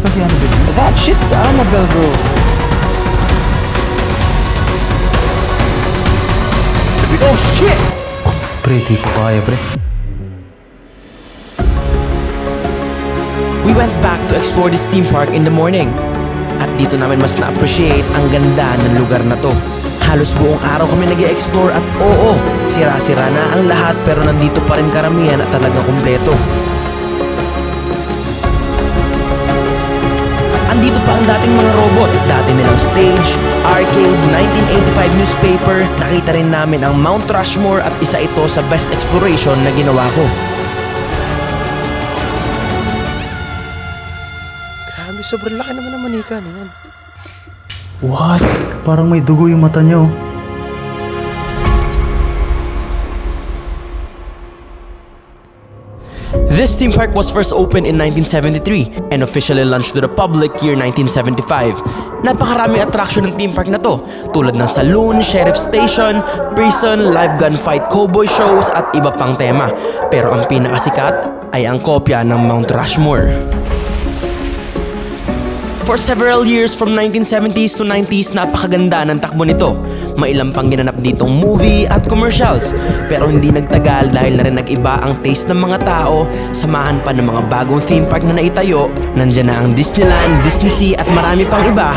kasi Annabelle. That shit's Annabelle, bro. Oh shit! Pre, di ko kaya, pre. We went back to explore this theme park in the morning. At dito namin mas na-appreciate ang ganda ng lugar na to. Halos buong araw kami nag-e-explore at oo, sira-sira na ang lahat pero nandito pa rin karamihan at talagang kumpleto. Andito pa ang dating mga robot, dati nilang stage, arcade, 1985 newspaper. Nakita rin namin ang Mount Rushmore at isa ito sa best exploration na ginawa ko. Grabe, sobrang laki naman ang manika niyan. What? Parang may dugo yung mata niya, oh. This theme park was first opened in 1973 and officially launched to the public year 1975. Napakaraming attraction ng theme park na to, tulad ng saloon, sheriff station, prison, live gunfight, cowboy shows at iba pang tema. Pero ang pinakasikat ay ang kopya ng Mount Rushmore. For several years from 1970s to 90s, napakaganda ng takbo nito. Mailan pang ginanap ditong movie at commercials. Pero hindi nagtagal dahil na rin nag-iba ang taste ng mga tao, samahan pa ng mga bagong theme park na naitayo. Nandyan na ang Disneyland, DisneySea at marami pang iba.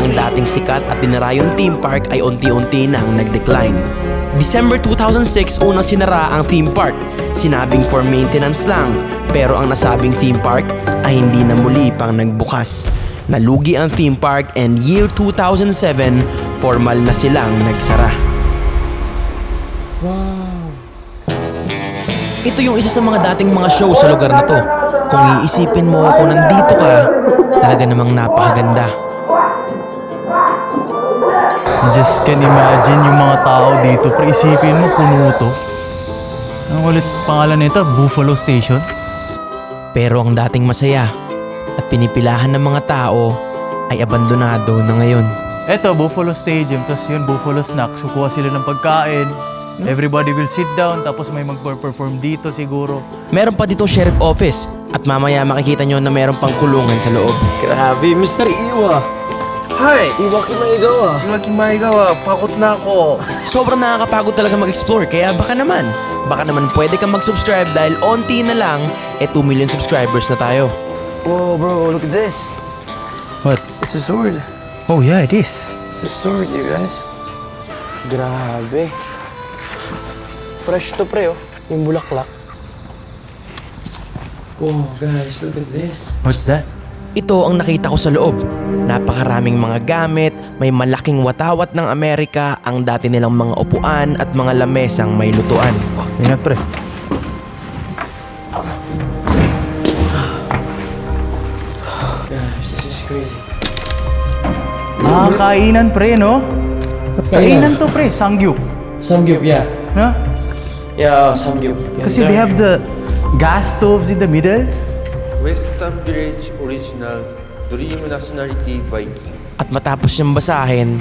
Ang dating sikat at dinarayong theme park ay unti-unti nang nag-decline. December 2006 unang sinara ang theme park. Sinabing for maintenance lang, pero ang nasabing theme park ay hindi na muli pang nagbukas. Nalugi ang theme park and year 2007, formal na silang nagsara. Wow! Ito yung isa sa mga dating mga show sa lugar na to. Kung iisipin mo kung nandito ka, talaga namang napakaganda. Just can imagine yung mga tao dito. Pre, isipin mo, puno to. Ang ulit pangalan nito, Buffalo Station. Pero ang dating masaya at pinipilahan ng mga tao ay abandonado na ngayon. Eto, Buffalo Stadium. Tapos yun, Buffalo Snacks. Kukuha sila ng pagkain. Everybody will sit down. Tapos may mag-perform dito siguro. Meron pa dito sheriff office at mamaya makikita nyo na meron pang kulungan sa loob. Grabe, Mr. Iwa. Hi! Iwa Kimaigawa, pakot na ako. Sobrang nakakapagod talaga mag-explore kaya baka naman pwede kang mag-subscribe dahil onti na lang 2 million subscribers na tayo. Whoa, bro, look at this. What? It's a sword. Oh yeah, it is. It's a sword, you guys. Grabe. Fresh to, pre, oh. Yung bulaklak. Whoa, guys, look at this. What's that? Ito ang nakita ko sa loob. Napakaraming mga gamit, may malaking watawat ng Amerika, ang dati nilang mga upuan at mga lamesang may lutuan. Ingat, pre. Guys, this is crazy. Kainan, pre, no? Kainan to, pre. Sangyup. Samgyup, yeah. Huh? Yeah, samgyup. Yes, Kasi they have the gas stoves in the middle. Western Village Original Dream Nationality Viking. At matapos siyang basahin,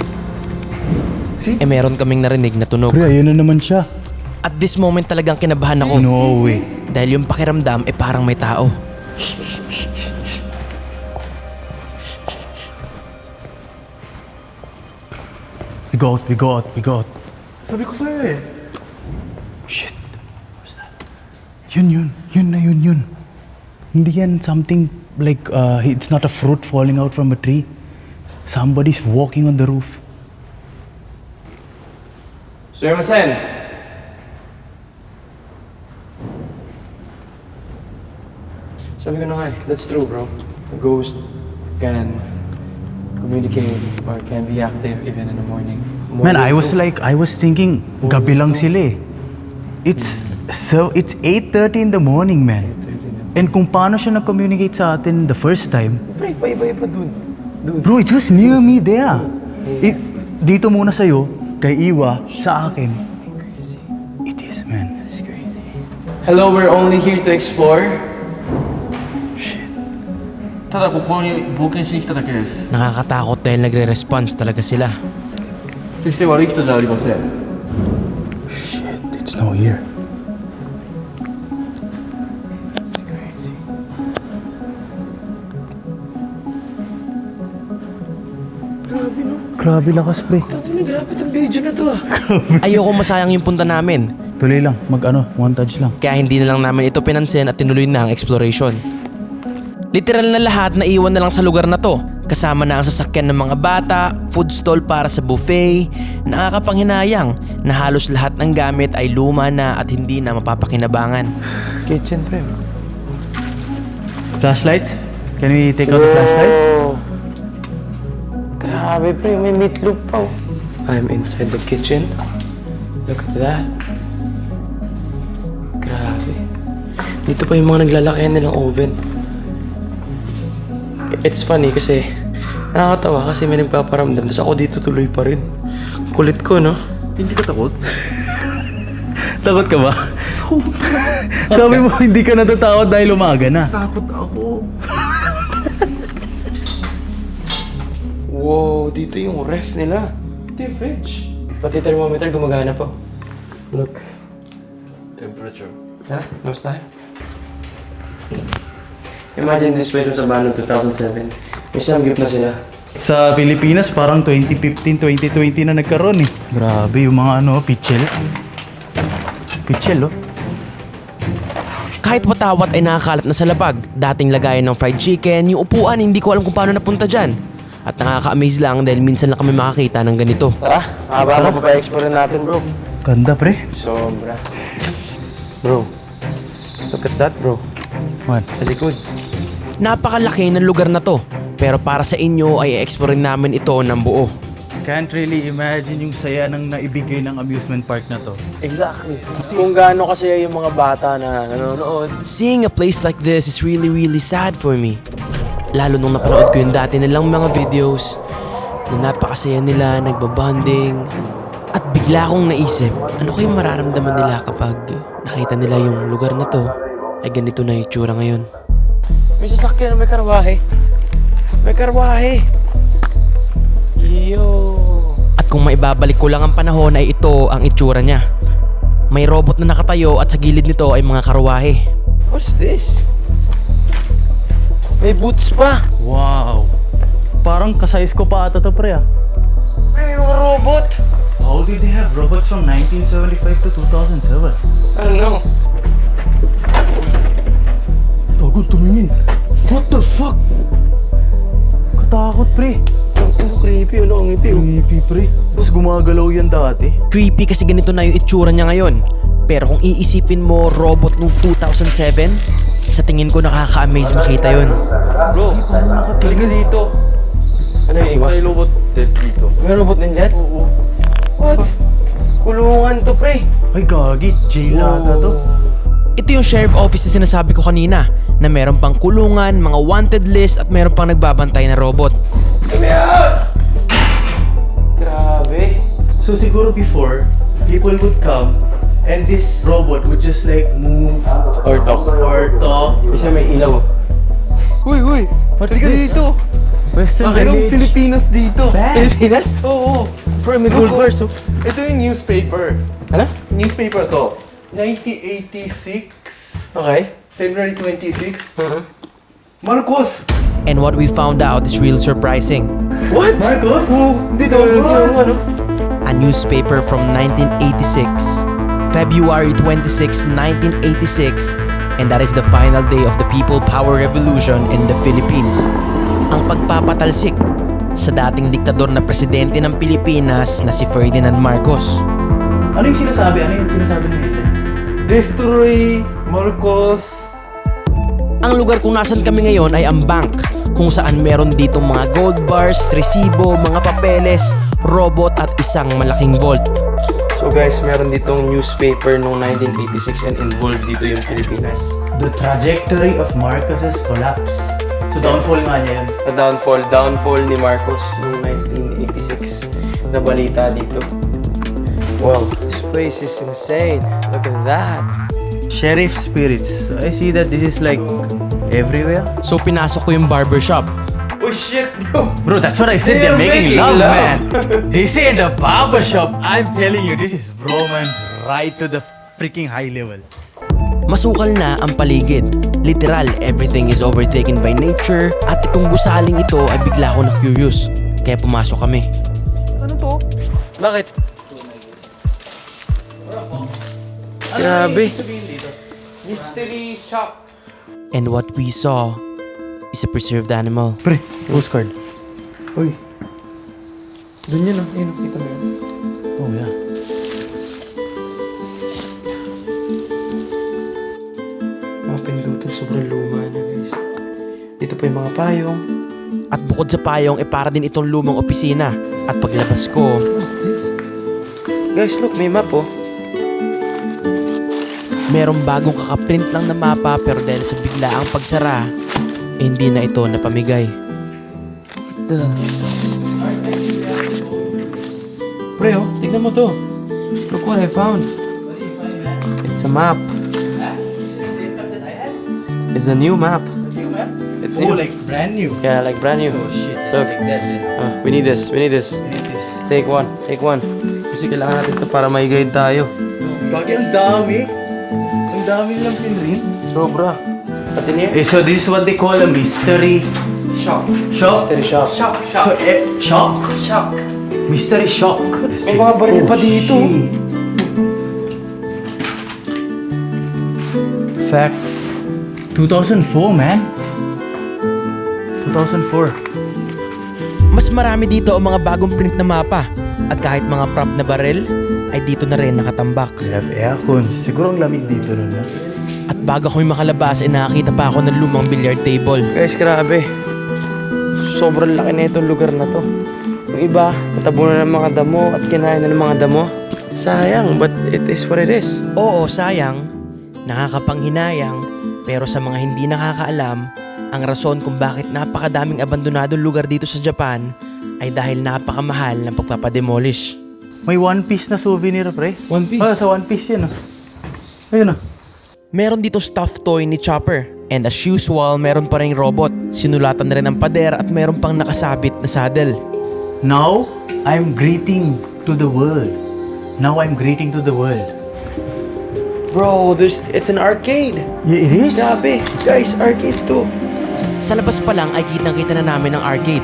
meron kaming narinig na tunog. Pre, ayun na naman siya. At this moment talagang kinabahan ako. No way. Dahil yung pakiramdam parang may tao. We go out. Sabi ko sa'yo eh. Shit. What's that? Yun. Hindi yan something like, it's not a fruit falling out from a tree. Somebody's walking on the roof. Sumimasen. Sabi ko na nga eh, that's true, bro. A ghost can communicate or can be active even in the morning. Man, I was thinking, gabi lang sila eh. It's 8:30 in the morning, man. And kung paano siya nag-communicate sa atin the first time, Pre, iba dun. bro, it was near me there. Dito muna sa'yo, kay Iwa, sa akin. It is, man. That's crazy. Hello, we're only here to explore. ただここに冒険しに来ただけです。 Nakakatakot dahil nagre-response talaga sila. 決して悪い人じゃありません。 Shit, it's no here. That's crazy. Grabe lakas, pre. Grabe itong video na to ah. Ayoko masayang yung punta namin. Tuloy lang, montage lang. Kaya hindi na lang namin ito pinansin at tinuloy na ang exploration. Literal na lahat na iwan na lang sa lugar na to. Kasama na ang sasakyan ng mga bata, food stall para sa buffet. Nakakapanghinayang na halos lahat ng gamit ay luma na at hindi na mapapakinabangan. Kitchen, pre. Flashlights? Can we take out the flashlights? Grabe, pre. May meatloaf pa. I'm inside the kitchen. Look at that. Grabe. Dito pa yung mga naglalakayan nilang oven. It's funny kasi nakakatawa kasi may nagpaparamdam. Tapos ako dito tuloy pa rin. Kulit ko, no? Hindi ka takot? Takot ka ba? Sabi mo hindi ka natatakot dahil umaga na. Takot ako. Wow, dito yung ref nila. Ito yung fridge. Pati thermometer gumagana pa. Look. Temperature. Tara, labas tayo. Imagine this place was abandoned 2007. May samgyup na sila. Sa Pilipinas, parang 2015, 2020 na nagkaroon eh. Grabe yung mga pichel. Pichel, oh. Kahit watawat ay nakakalat na sa labag. Dating lagayan ng fried chicken, yung upuan hindi ko alam kung paano napunta dyan. At nakaka-amaze lang dahil minsan lang kami makakita ng ganito. Tara, habang pa-explore natin, bro. Ganda, pre. Sobra. Bro, look at that, bro. What? Sa likod. Napakalaki ng lugar na to. Pero para sa inyo ay i-explore namin ito ng buo. Can't really imagine yung saya ng naibigay ng amusement park na to. Exactly. Kung gaano kasi yung mga bata na nanonood. Seeing a place like this is really sad for me. Lalo nung napanood ko yung dati nilang mga videos na napakasaya nila, nagbabonding. At bigla akong naisip, ano kayong mararamdaman nila kapag nakita nila yung lugar na to ay ganito na yung itsura ngayon. May sasakyan na may karwahe. May karwahe. Yo. At kung maibabalik ko lang ang panahon ay ito ang itsura niya. May robot na nakatayo at sa gilid nito ay mga karwahe. What's this? May boots pa. Wow. Parang kasayis ko pa ata to, pre, ah. May mga robot. How did they have robots from 1975 to 2007? I don't know. Tagot tumingin. What the fuck? Katakot, pre. Ano creepy, ano ang ngiti. Creepy, pre. Tapos gumagalaw yan dati. Creepy kasi ganito na yung itsura niya ngayon. Pero kung iisipin mo robot nung 2007, sa tingin ko nakaka-amaze makita yun. Bro, halika dito. Ano yung iba? May robot dito. May robot din dyan? Oo. What? Kulungan to, pre. Ay, gagi. Jail ata to. Ito yung sheriff office na sinasabi ko kanina na meron pang kulungan, mga wanted list at meron pang nagbabantay na robot. Come out! Grabe. So siguro before, people would come and this robot would just like move Or talk. Isa may ilaw. Uy! What's Halika this? dito! Western Merong Village. Pilipinas dito! Pilipinas? Oo! Bro, may gold bars, oh. Ito yung newspaper. Ano? Newspaper to. 1986, Okay. February 26. Marcos! And what we found out is real surprising. What? Marcos? Oo! Dito! Yung ano? A newspaper from 1986, February 26, 1986, and that is the final day of the People Power Revolution in the Philippines. Ang pagpapatalsik sa dating diktador na presidente ng Pilipinas na si Ferdinand Marcos. Ano yung sinasabi? Ano yung sinasabi ng headlines? Destroy Marcos! Ang lugar kung nasan kami ngayon ay ang bank, kung saan meron ditong mga gold bars, resibo, mga papeles, robot at isang malaking vault. So guys, meron ditong newspaper noong 1986 and involved dito yung Pilipinas. The trajectory of Marcos's collapse. So downfall nga niya yun. Na downfall ni Marcos noong 1986 na balita dito. Wow, this place is insane. Look at that. Sheriff spirits. So I see that this is like everywhere. So pinasok ko yung barbershop. Oh shit, bro. Bro, that's what I said. They're They're making making love, love. man. This ain't a barber shop. I'm telling you, this is romance right to the freaking high level. Masukal na ang paligid. Literal, everything is overtaken by nature at itong gusaling ito ay bigla ako na curious. Kaya pumasok kami. Bakit? Grabe. Mystery shop. And what we saw is a preserved animal. Pre, postcard. Uy. Doon yun, oh. Ayun, kita mo yun. Oh, yeah. Mga pindutan, sobrang luma na, guys. Dito pa yung mga payong. At bukod sa payong, para din itong lumang opisina. At paglabas ko, What's this? Guys, look, may map, oh. merong bagong kakaprint lang na mapa pero dahil sa biglaang pagsara, hindi na ito napamigay. Pre, oh, tignan mo to. Look what I found. It's a map. It's a new map. It's new. brand new. Yeah, like brand new. Oh shit. Look. We need this. We need this. Take one. Take one. Kasi kailangan natin to para may guide tayo. Gagi, ang dami. Ang dami nilang pinrint. Sobra. What's in here? So this is what they call a mystery Shop. shop. Mystery shop. So, shock? Shock. Mystery shock. May mga baril pa dito. Facts. 2004, man. 2004. Mas marami dito ang mga bagong print na mapa. At kahit mga prop na baril, ay dito na rin nakatambak. They have aircons. Siguro ang lamig dito nun, ha? At bago kami makalabas ay nakakita pa ako ng lumang billiard table. Guys, grabe. Sobrang laki na itong lugar na to. Yung iba, natabunan ng mga damo at kinain na ng mga damo. Sayang, but it is what it is. Oo, sayang, nakakapanghinayang, pero sa mga hindi nakakaalam, ang rason kung bakit napakadaming abandonadong lugar dito sa Japan ay dahil napakamahal ng pagpapademolish. May One Piece na souvenir, pre. One Piece? Sa One Piece yan, Ayun, Meron dito stuffed toy ni Chopper. And as usual, meron pa rin robot. Sinulatan na rin ang pader at meron pang nakasabit na saddle. Now, I'm greeting to the world. Now I'm greeting to the world. Bro, it's an arcade. Yeah, it is? Grabe. Guys, arcade to. Sa labas pa lang ay kitang-kita na namin ang arcade.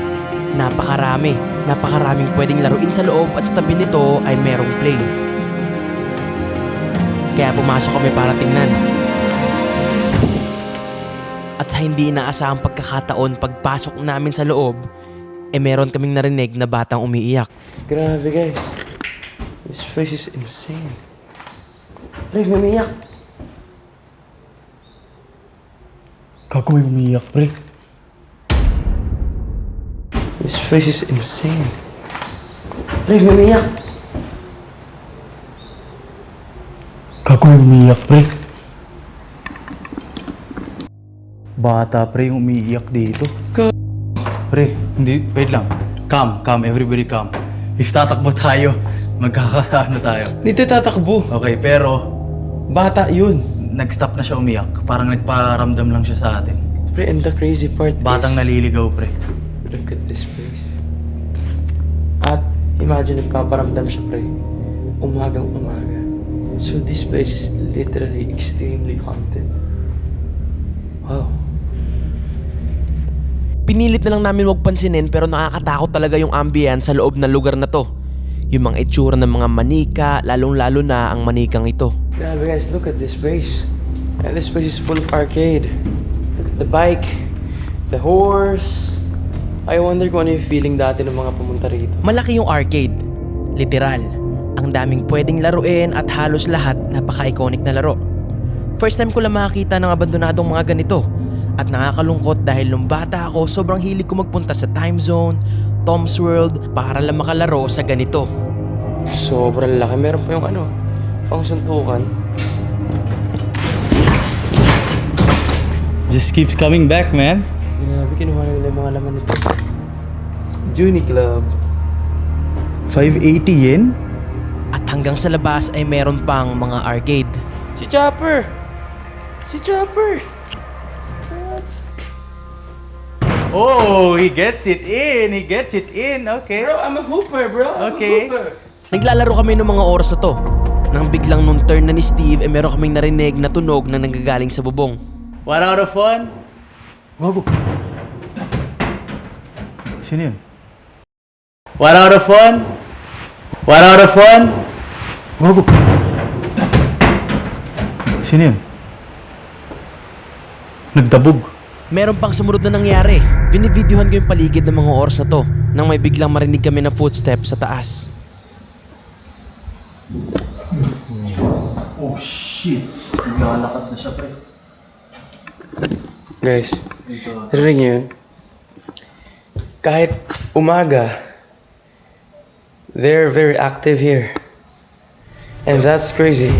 Napakaraming pwedeng laruin sa loob at sa tabi nito ay merong play. Kaya pumasok kami para tingnan. At sa hindi inaasahang pagkakataon pagpasok namin sa loob, meron kaming narinig na batang umiiyak. Grabe, guys. This place is insane. Pre, may umiyak. Kako may umiyak, pre. This place is insane. Pre, may umiyak. Kako may umiyak, pre. Bata, pre, yung umiiyak dito. Pre, hindi, wait lang. Calm, everybody calm. If tatakbo tayo, magkakaano tayo. Dito tatakbo. Okay, pero Bata yun. nag-stop na siya umiyak. Parang nagparamdam lang siya sa atin. Pre, and the crazy part Batang is, naliligaw, pre. look at this place. At imagine nagpaparamdam siya, pre. Umagang umaga. So this place is literally extremely haunted. Wow. Pinilit na lang namin wag pansinin pero nakakatakot talaga yung ambience sa loob ng lugar na to. Yung mga itsura ng mga manika, lalong-lalo na ang manikang ito. Grabe guys, look at this place. And this place is full of arcade. Look at the bike, the horse. I wonder kung ano yung feeling dati ng mga pumunta rito. Malaki yung arcade. Literal. Ang daming pwedeng laruin at halos lahat napaka-iconic na laro. First time ko lang makakita ng abandonadong mga ganito. At nakakalungkot dahil nung bata ako, sobrang hilig ko magpunta sa Time Zone, Tom's World para lang makalaro sa ganito. Sobrang laki. Meron pa yung ano, pang suntukan. Just keeps coming back, man. Grabe, kinuha na nila yung mga laman nito. Juni Club. 580 yen? At hanggang sa labas ay meron pang mga arcade. Si Chopper! Si Chopper! Oh, he gets it in. He gets it in. Okay. Bro, I'm a hooper, bro. I'm Okay. a hooper. Naglalaro kami ng mga oras na to. Nang biglang nung turn na ni Steve ay meron kaming narinig na tunog na nanggagaling sa bubong. 1 out of 1. Gago. Sino yun? 1 out of 1. 1 out of 1. Gago. Sino yun? Nagdabog. Meron pang sumunod na nangyari. Binivideohan ko yung paligid ng mga oras na to nang may biglang marinig kami na footsteps sa taas. Oh shit! Naglalakad na siya, pre. Guys, narinig niyo yun? Kahit umaga, they're very active here. And that's crazy.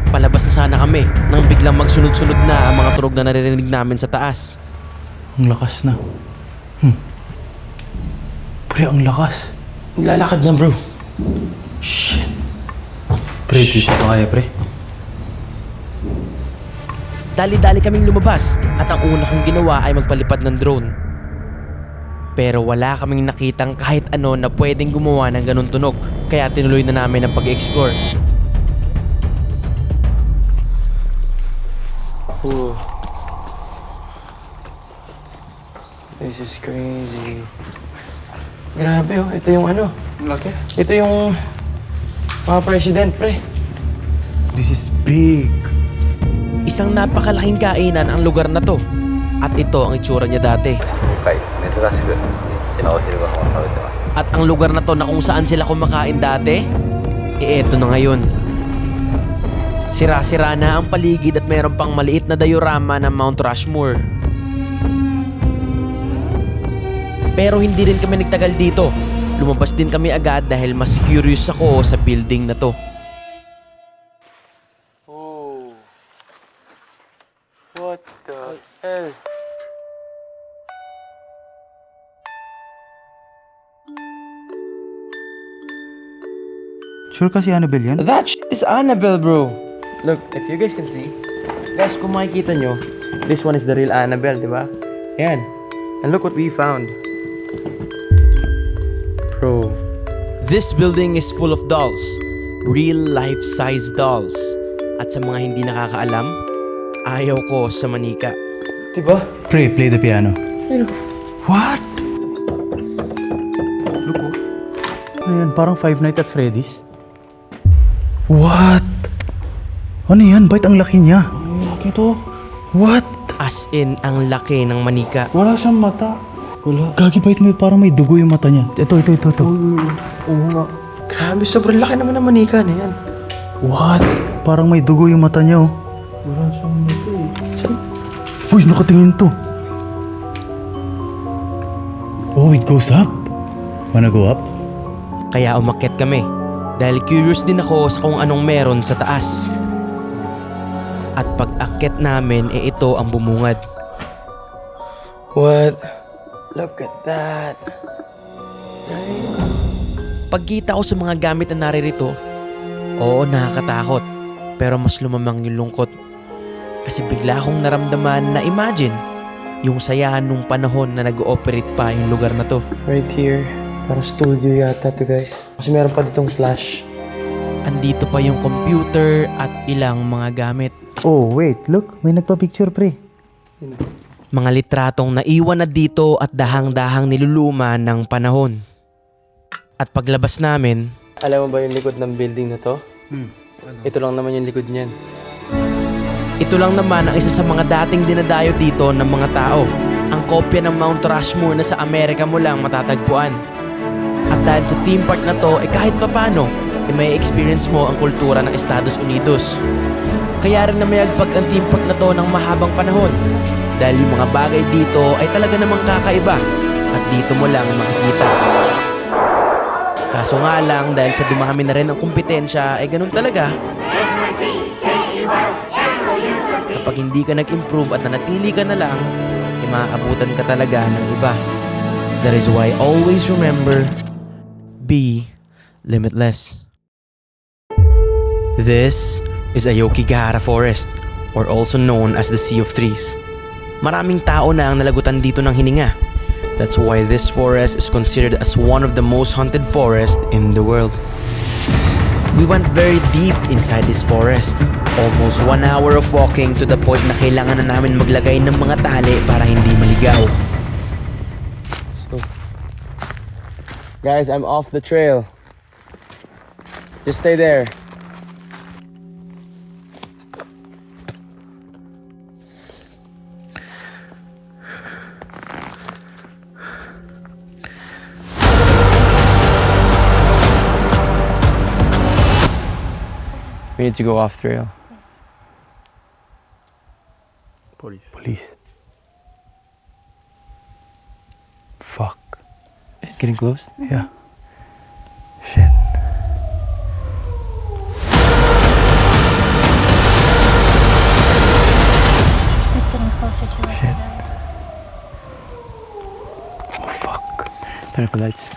Palabas na sana kami nang biglang magsunod-sunod na ang mga tunog na naririnig namin sa taas. Ang lakas na. Pre, ang lakas. Naglalakad na, bro. Pre, di pa kaya, pre. Dali-dali kaming lumabas at ang una kong ginawa ay magpalipad ng drone. Pero wala kaming nakitang kahit ano na pwedeng gumawa ng ganun tunog, kaya tinuloy na namin ang pag-explore. Ooh. This is crazy. Grabe oh, ito yung ano. Laki? Ito yung mga president, pre. This is big. Isang napakalaking kainan ang lugar na to. At ito ang itsura niya dati. 珍しく地のお昼ご飯を食べてます。 At ang lugar na to na kung saan sila kumakain dati, eto na ngayon. Sira-sira na ang paligid at meron pang maliit na diorama ng Mount Rushmore. Pero hindi rin kami nagtagal dito. Lumabas din kami agad dahil mas curious ako sa building na to. Oh. What the hell? Sure kasi Annabelle yan? That shit is Annabelle, bro. Look, if you guys can see, guys, kung makikita nyo, this one is the real Annabelle, di ba? Yan. And look what we found. Bro. This building is full of dolls. Real life-size dolls. At sa mga hindi nakakaalam, ayaw ko sa manika. Di ba? Pre, play the piano. Ayun. What? Look, oh. Ano yan? Parang Five Nights at Freddy's. What? Ano yan? Bakit ang laki niya? Laki to. What? As in, ang laki ng manika. Wala siyang mata. Wala. Gagi, bakit may parang may dugo yung mata niya? Ito. Oo nga. Grabe, sobrang laki naman ng manika na yan. What? Parang may dugo yung mata niya, oh. Wala siyang mata eh. Saan? Uy, nakatingin to. Oh, it goes up. Wanna go up? Kaya umakyat kami. Dahil curious din ako sa kung anong meron sa taas. At pag-akyat namin, ito ang bumungad. What? Look at that. Pagkita ko sa mga gamit na naririto, oo, nakakatakot. Pero mas lumamang yung lungkot. Kasi bigla akong naramdaman na imagine yung saya nung panahon na nag-ooperate pa yung lugar na to. Right here. Parang studio yata to, guys. Kasi meron pa ditong flash. Andito pa yung computer at ilang mga gamit. Oh, wait. Look, may nagpa-picture, pre. Mga litratong naiwan na dito at dahang-dahang niluluma ng panahon. At paglabas namin, Alam mo ba yung likod ng building na to? Ito lang naman yung likod niyan. ito lang naman ang isa sa mga dating dinadayo dito ng mga tao. Ang kopya ng Mount Rushmore na sa Amerika mo lang matatagpuan. At dahil sa theme park na to, kahit papano, may experience mo ang kultura ng Estados Unidos. Kaya rin namayagpag ang theme park na to ng mahabang panahon. Dahil yung mga bagay dito ay talaga namang kakaiba. At dito mo lang makikita. Kaso nga lang, dahil sa dumami na rin ang kompetensya, ay ganun talaga. Kapag hindi ka nag-improve at nanatili ka na lang, ay makakabutan ka talaga ng iba. That is why always remember, be limitless. This is Aokigahara Forest, or also known as the Sea of Trees. Maraming tao na ang nalagutan dito ng hininga. That's why this forest is considered as one of the most haunted forests in the world. We went very deep inside this forest. Almost 1 hour of walking to the point na kailangan na namin maglagay ng mga tali para hindi maligaw. Guys, I'm off the trail. Just stay there. We need to go off trail. Police. Fuck. Getting close? Yeah. Shit. It's getting closer to us. Oh fuck. Turn off the lights.